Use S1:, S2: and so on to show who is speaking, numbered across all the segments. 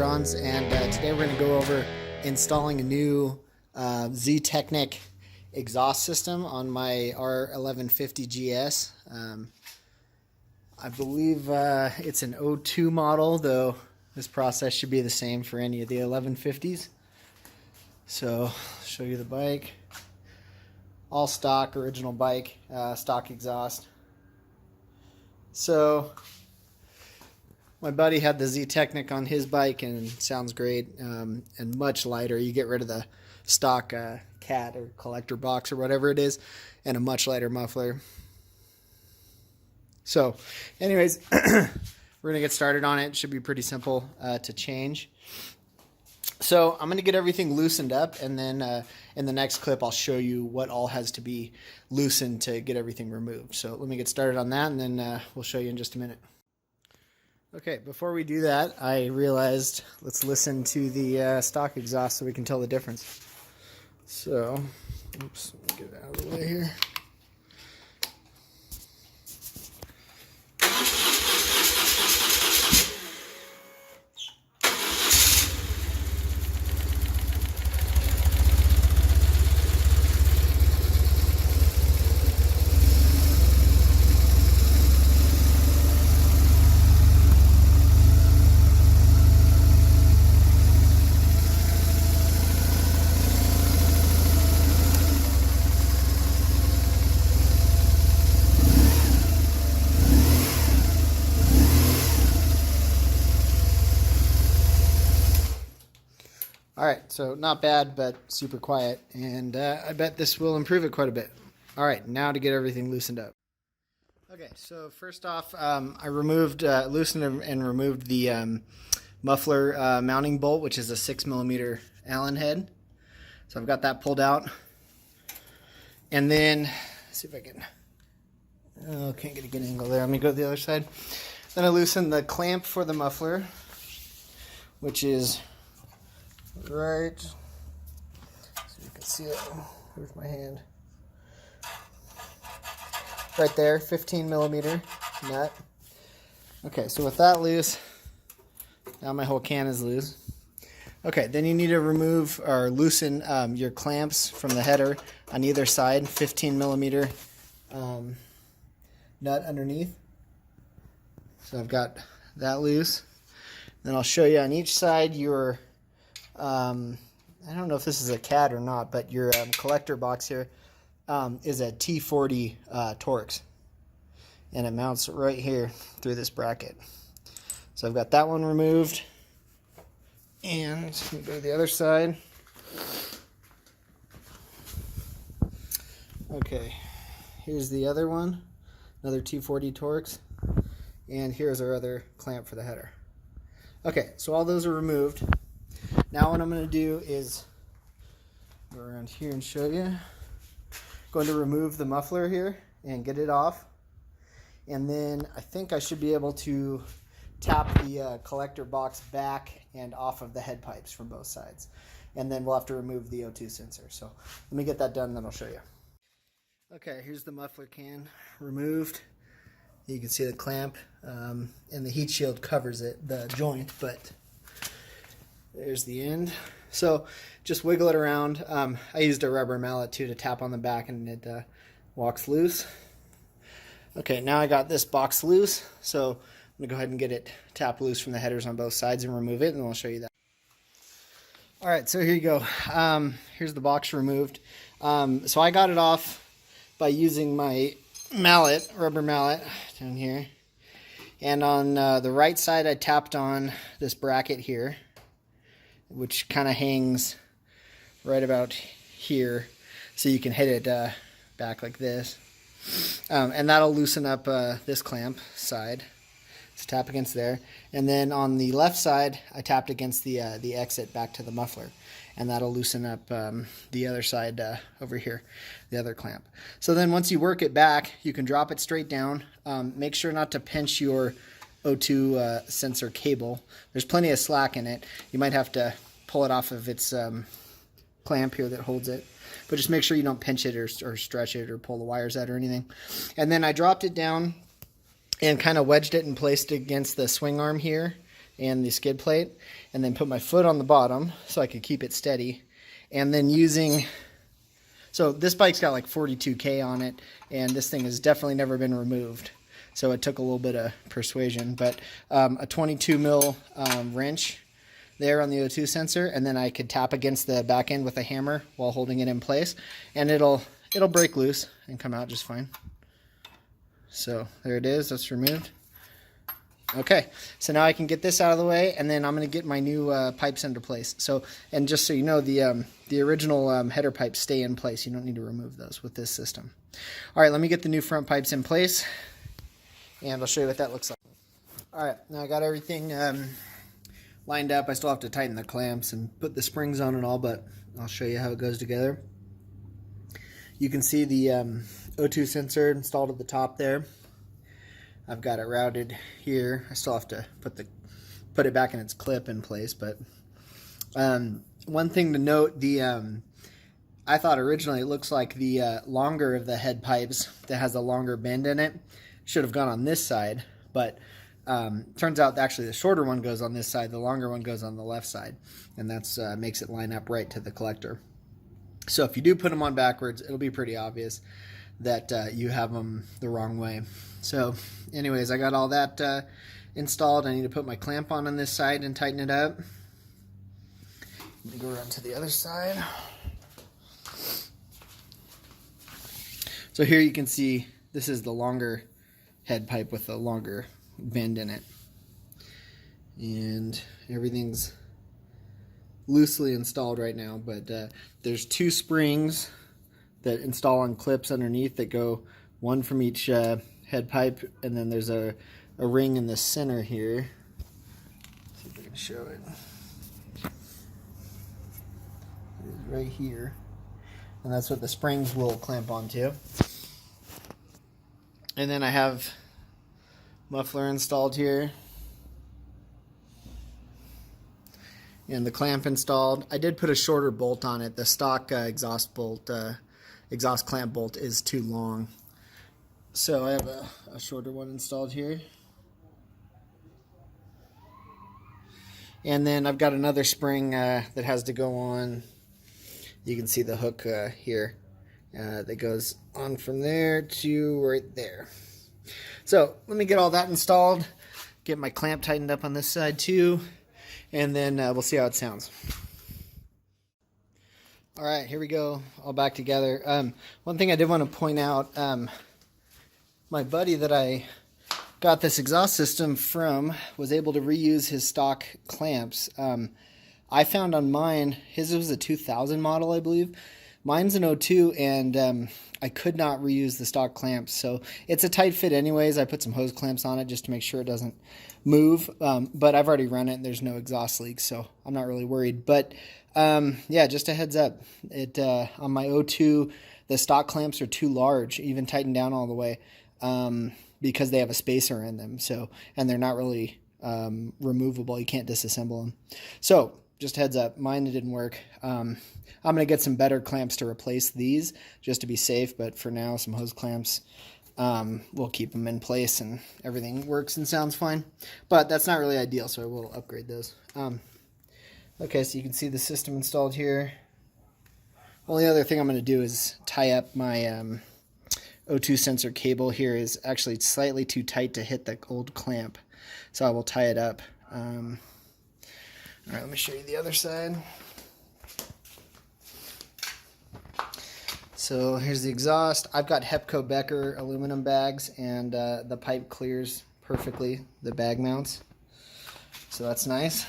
S1: electrons, and today we're going to go over installing a new Ztechnik exhaust system on my R1150GS. I believe it's an '02 model, though this process should be the same for any of the 1150s. So I'll show you the bike. All stock, original bike, stock exhaust. So my buddy had the Ztechnik on his bike and it sounds great, and much lighter. You get rid of the stock cat or collector box or whatever it is, and a much lighter muffler. So anyways, we're going to get started on it. It should be pretty simple to change. So I'm going to get everything loosened up, and then in the next clip I'll show you what all has to be loosened to get everything removed. So let me get started on that, and then we'll show you in just a minute. Okay, before we do that, I realized let's listen to the stock exhaust so we can tell the difference. So, oops, let me get it out of the way here. Alright, so not bad, but super quiet, and I bet this will improve it quite a bit. Alright, now to get everything loosened up. Okay, so first off, I loosened and removed the muffler mounting bolt, which is a 6mm Allen head. So I've got that pulled out. And then, let's see if I can, can't get a good angle there. Let me go to the other side. Then I loosened the clamp for the muffler, which is right, so you can see it. Where's my hand? Right there, 15mm nut. Okay, so with that loose, now my whole can is loose. Okay, then you need to remove or loosen your clamps from the header on either side, 15mm nut underneath. So I've got that loose. Then I'll show you on each side your I don't know if this is a cat or not, but your collector box here is a T40 Torx, and it mounts right here through this bracket. So I've got that one removed, and let me go to the other side. Okay, here's the other one, another T40 Torx, and here's our other clamp for the header. Okay, so all those are removed. Now what I'm going to do is go around here and show you. I'm going to remove the muffler here and get it off. And then I think I should be able to tap the collector box back and off of the head pipes from both sides. And then we'll have to remove the O2 sensor. So let me get that done, then I'll show you. Okay, here's the muffler can removed. You can see the clamp, and the heat shield covers it, the joint, but there's the end. So just wiggle it around. I used a rubber mallet too to tap on the back, and it walks loose. Okay, now I got this box loose, so I'm gonna go ahead and get it tapped loose from the headers on both sides and remove it, and I'll show you that. Alright, so here you go. Here's the box removed. So I got it off by using my mallet, rubber mallet down here, and on the right side I tapped on this bracket here, which kind of hangs right about here, so you can hit it back like this, and that'll loosen up this clamp side. So tap against there, and then on the left side I tapped against the exit back to the muffler, and that'll loosen up the other side over here, the other clamp. So then once you work it back, you can drop it straight down. Make sure not to pinch your O2 sensor cable. There's plenty of slack in it. You might have to pull it off of its clamp here that holds it, but just make sure you don't pinch it or stretch it or pull the wires out or anything. And then I dropped it down and kind of wedged it and placed it against the swing arm here and the skid plate, and then put my foot on the bottom so I could keep it steady. And then so this bike's got like 42K on it, and this thing has definitely never been removed. So it took a little bit of persuasion, but a 22 mil wrench there on the O2 sensor, and then I could tap against the back end with a hammer while holding it in place, and it'll break loose and come out just fine. So there it is, that's removed. Okay, so now I can get this out of the way, and then I'm going to get my new pipes into place. So, and just so you know, the original header pipes stay in place. You don't need to remove those with this system. All right, let me get the new front pipes in place, and I'll show you what that looks like. All right, now I got everything lined up. I still have to tighten the clamps and put the springs on and all, but I'll show you how it goes together. You can see the O2 sensor installed at the top there. I've got it routed here. I still have to put it back in its clip in place, but one thing to note, I thought originally it looks like the longer of the head pipes that has a longer bend in it should have gone on this side, but turns out actually the shorter one goes on this side, the longer one goes on the left side, and that's makes it line up right to the collector. So if you do put them on backwards, it'll be pretty obvious that you have them the wrong way. So anyways, I got all that installed. I need to put my clamp on this side and tighten it up. Let me go around to the other side. So here you can see this is the longer head pipe with the longer bend in it. And everything's loosely installed right now, but there's two springs that install on clips underneath that go one from each head pipe, and then there's a ring in the center here. Let's see if I can show it. It's right here, and that's what the springs will clamp onto. And then I have muffler installed here, and the clamp installed. I did put a shorter bolt on it. The stock exhaust clamp bolt is too long, so I have a shorter one installed here. And then I've got another spring that has to go on. You can see the hook here that goes on from there to right there. So let me get all that installed, get my clamp tightened up on this side too, and then we'll see how it sounds. All right, here we go, all back together. One thing I did want to point out, my buddy that I got this exhaust system from was able to reuse his stock clamps. I found on mine, his was a 2000 model, I believe. Mine's an 02, and I could not reuse the stock clamps, so it's a tight fit anyways. I put some hose clamps on it just to make sure it doesn't move, but I've already run it and there's no exhaust leaks, so I'm not really worried. But yeah, just a heads up, on my 02, the stock clamps are too large, even tightened down all the way, because they have a spacer in them, so, and they're not really removable. You can't disassemble them. So just heads up, mine didn't work. I'm going to get some better clamps to replace these just to be safe, but for now, some hose clamps, we'll keep them in place and everything works and sounds fine. But that's not really ideal, so I will upgrade those. Okay, so you can see the system installed here. Only other thing I'm going to do is tie up my O2 sensor cable here. Is actually slightly too tight to hit the old clamp, so I will tie it up. All right, let me show you the other side. So here's the exhaust. I've got Hepco Becker aluminum bags, and the pipe clears perfectly the bag mounts, so that's nice.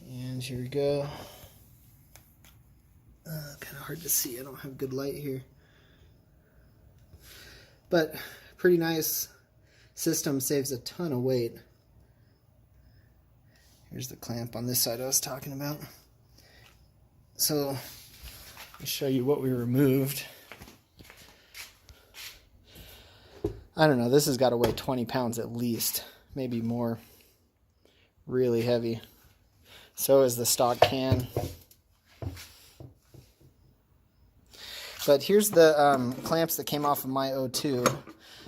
S1: And here we go. Kind of hard to see, I don't have good light here, but pretty nice system, saves a ton of weight. Here's the clamp on this side I was talking about. So let me show you what we removed. I don't know, this has got to weigh 20 pounds at least, maybe more. Really heavy. So is the stock can. But here's the clamps that came off of my O2.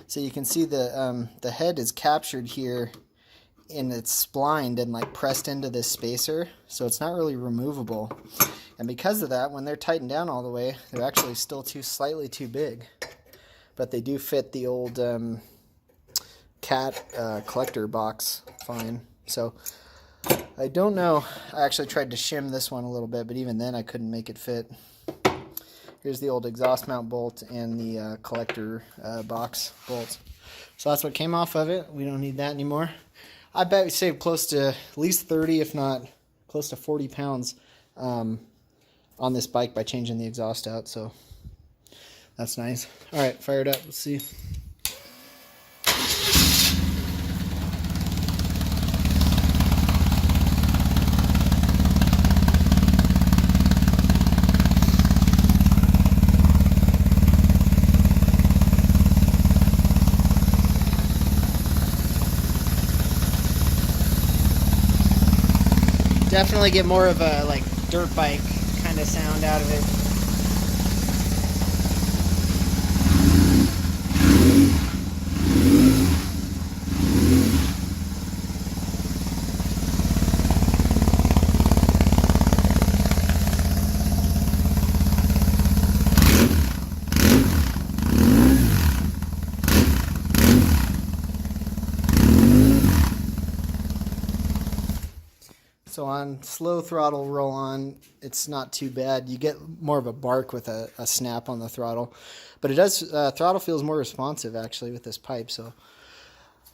S1: So you can see the head is captured here and it's splined and like pressed into this spacer, so it's not really removable. And because of that, when they're tightened down all the way, they're actually still slightly too big. But they do fit the old cat collector box fine. So I don't know. I actually tried to shim this one a little bit, but even then I couldn't make it fit. Here's the old exhaust mount bolt and the collector box bolts. So that's what came off of it. We don't need that anymore. I bet we saved close to at least 30, if not close to 40 pounds on this bike by changing the exhaust out. So that's nice. All right, fire it up. Let's see. Definitely get more of a like dirt bike kind of sound out of it. So on slow throttle roll on, it's not too bad. You get more of a bark with a snap on the throttle. But it does, throttle feels more responsive actually with this pipe. So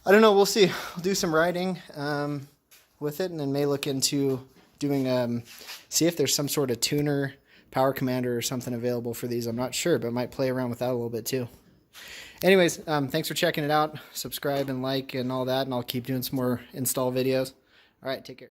S1: I don't know, we'll see. We'll do some riding with it, and then may look into doing, see if there's some sort of tuner, power commander or something available for these. I'm not sure, but might play around with that a little bit too. Anyways, thanks for checking it out. Subscribe and like and all that, and I'll keep doing some more install videos. All right, take care.